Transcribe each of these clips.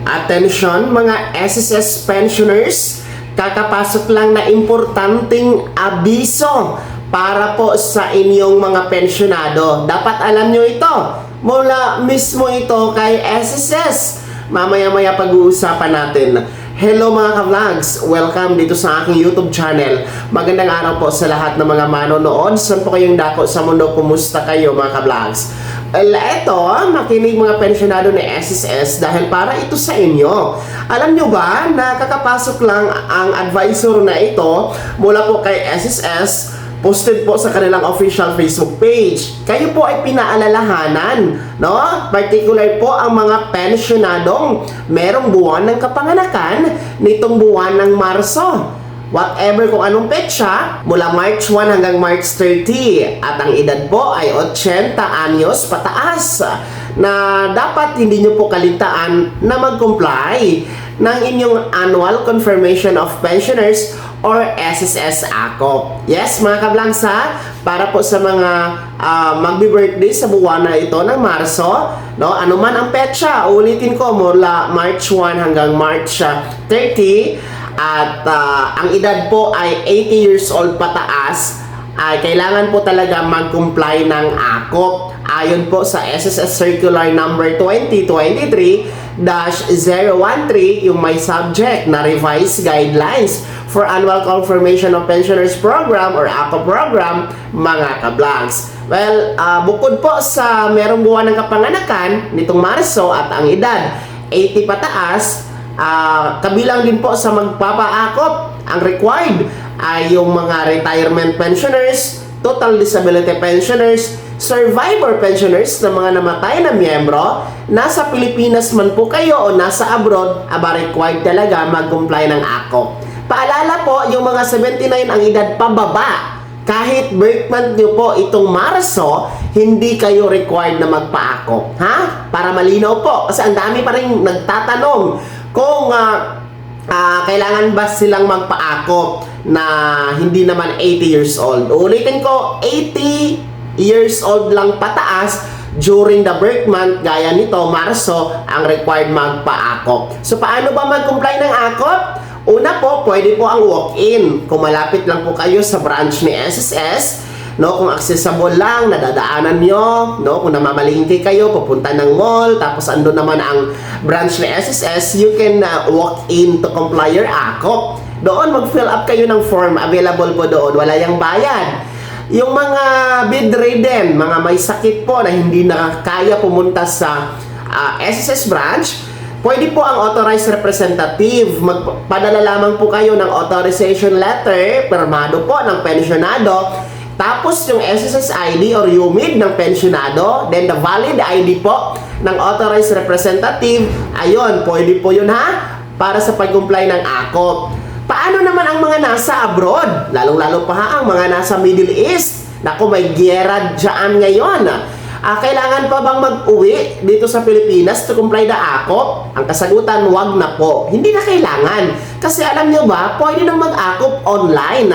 Attention mga SSS pensioners, kakapasok lang na importanteng abiso para po sa inyong mga pensyonado. Dapat alam nyo ito, mula mismo ito kay SSS. Mamaya-maya pag-uusapan natin. Hello mga ka-vlogs! Welcome dito sa aking YouTube channel. Magandang araw po sa lahat ng mga manonood. Saan po kayong dako sa mundo? Kumusta kayo mga ka-vlogs? Eto, makinig mga pensyonado ni SSS dahil para ito sa inyo. Alam nyo ba na kakapasok lang ang advisor na ito mula po kay SSS, posted po sa kanilang official Facebook page. Kayo po ay pinaalalahanan, no? Particular po ang mga pensyonadong merong buwan ng kapanganakan nitong buwan ng Marso. Whatever kung anong petsa, mula March 1 hanggang March 30. At ang edad po ay 80 anyos pataas, na dapat hindi nyo po kaligtaan na mag-comply ng inyong Annual Confirmation of Pensioners or SSS ACOP. Yes, mga kablangsa, para po sa mga magbi-birthday sa buwan na ito ng Marso, no, anuman ang petsa, ulitin ko, mula March 1 hanggang March 30, at ang edad po ay 80 years old pataas, ay kailangan po talaga mag-comply ng ACOP ayon po sa SSS Circular number 2023-013, yung may subject na revised guidelines for Annual Confirmation of Pensioners Program or ACOP program, mga kablangs. Well, bukod po sa merong buwan ng kapanganakan nitong Marso at ang edad 80 pataas, kabilang din po sa magpapa-ACOP, ang required ay yung mga retirement pensioners, total disability pensioners, survivor pensioners na mga namatay na miyembro. Nasa Pilipinas man po kayo o nasa abroad, required talaga mag-comply ng ACOP. Paalala po, yung mga 79 ang edad pababa, kahit birth month nyo po itong Marso, hindi kayo required na magpa-ACOP. Ha? Para malinaw po, kasi ang dami pa rin nagtatanong kung kailangan ba silang magpa-ACOP na hindi naman 80 years old. Ulitin ko, 80 years old lang pataas during the birth month, gaya nito, Marso, ang required magpa-ACOP. So, paano ba mag-comply ng ACOP? Una po, pwede po ang walk-in. Kung malapit lang po kayo sa branch ni SSS, no, kung accessible lang, nadadaanan nyo, no, kung namamalingki kayo, pupunta ng mall, tapos andun naman ang branch ni SSS, you can walk in to comply your ACOP. Doon, mag-fill up kayo ng form, available po doon, wala yang bayad. Yung mga bedridden, mga may sakit po na hindi na kaya pumunta sa SSS branch, pwede po ang authorized representative. Magpadala lamang po kayo ng authorization letter, permado po ng pensionado, tapos yung SSS ID or UMID ng pensionado, then the valid ID po ng authorized representative. Ayun, pwede po yun ha, para sa pag-comply ng ACOP. Paano naman ang mga nasa abroad? Lalong-lalo pa ha, ang mga nasa Middle East. Naku, may giyera dyan ngayon. Kailangan pa bang mag-uwi dito sa Pilipinas to comply the ACOP? Ang kasagutan, wag na po. Hindi na kailangan. Kasi alam nyo ba, pwede nang mag-ACOP online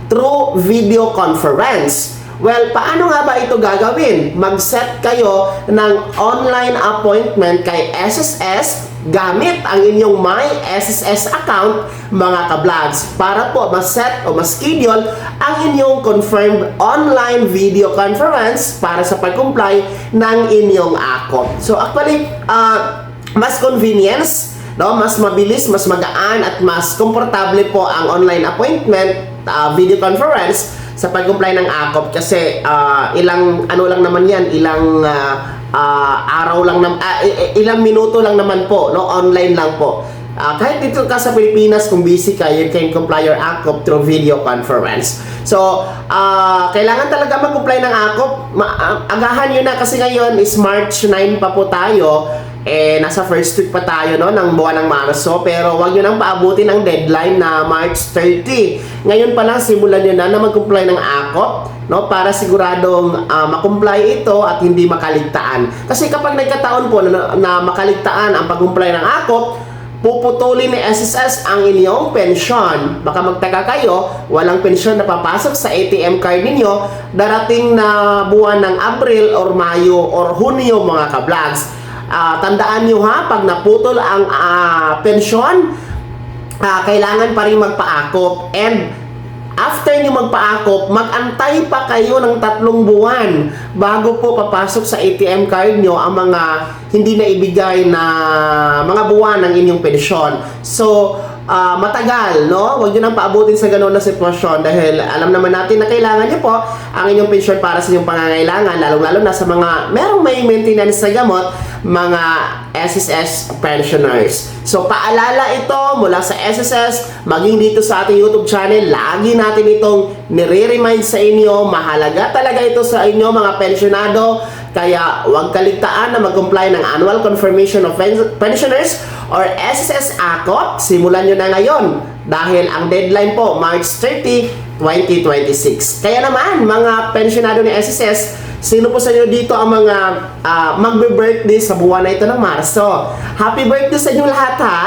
through video conference. Well, paano nga ba ito gagawin? Mag-set kayo ng online appointment kay SSS gamit ang inyong My SSS account, mga ka-vlogs, para po mas-set o mas-schedule ang inyong confirmed online video conference para sa pag-comply ng inyong ACOP. So actually, mas convenience, no? Mas mabilis, mas magaan at mas komportable po ang online appointment, video conference sa pag-comply ng ACOP, kasi ilang ano lang naman yan, ilang araw lang ilang minuto lang naman po, no? Online lang po. Kahit dito ka sa Pilipinas, kung busy ka, you can comply your ACOP through video conference. So, kailangan talaga mag-comply ng ACOP. Agahan nyo na, kasi ngayon is March 9 pa po tayo. Nasa first week pa tayo, no, ng buwan ng Marso, pero wag nyo nang paabutin ang deadline na March 30. Ngayon pa lang, simulan nyo na mag-comply ng ACOP, no, para siguradong makomply ito at hindi makaligtaan. Kasi kapag nagkataon po na makaligtaan ang pag-comply ng ACOP, puputulin ni SSS ang inyong pensyon. Baka magtaka kayo, walang pensyon na papasok sa ATM card ninyo darating na buwan ng Abril or Mayo or Hunyo, mga ka-vlogs. tandaan nyo ha, pag naputol ang pensyon, kailangan pa rin magpaakop. And after nyo magpaakop, mag-antay pa kayo ng 3 buwan bago po papasok sa ATM card nyo ang mga hindi na ibigay na mga buwan ng inyong pensyon. So, matagal, no? Huwag nyo nang paabutin sa gano'n na sitwasyon dahil alam naman natin na kailangan nyo po ang inyong pensyon para sa inyong pangangailangan, lalong-lalo na sa mga merong may maintenance sa gamot, mga SSS pensioners. So, paalala ito mula sa SSS, maging dito sa ating YouTube channel, lagi natin itong nire-remind sa inyo, mahalaga talaga ito sa inyo mga pensionado, kaya huwag kaligtaan na mag-comply ng Annual Confirmation of Pensioners or SSS ACOP. Simulan nyo na ngayon dahil ang deadline po March 30, 2026. Kaya naman mga pensionado ni SSS, sino po sa inyo dito ang mga magbe-birthday sa buwan na ito ng Marso? Happy birthday sa inyo lahat ha!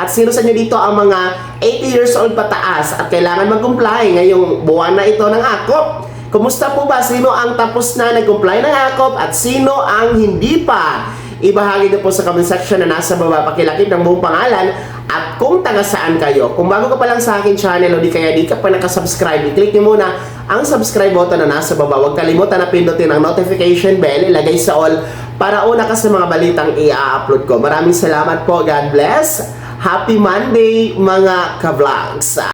At sino sa inyo dito ang mga 80 years old pataas at kailangan mag-comply ngayong buwan na ito ng ACOP? Kumusta po ba? Sino ang tapos na nag-comply ng ACOP at sino ang hindi pa? Ibahagi niyo po sa comment section na nasa baba, pakilakip ng buong pangalan at kung taga saan kayo. Kung bago ka pa lang sa akin channel o di kaya di ka pa nakasubscribe, i-click niyo muna ang subscribe button na nasa baba. Huwag kalimutan na pindutin ang notification bell, ilagay sa all para una ka sa mga balitang i-upload ko. Maraming salamat po. God bless. Happy Monday mga ka-vlogs.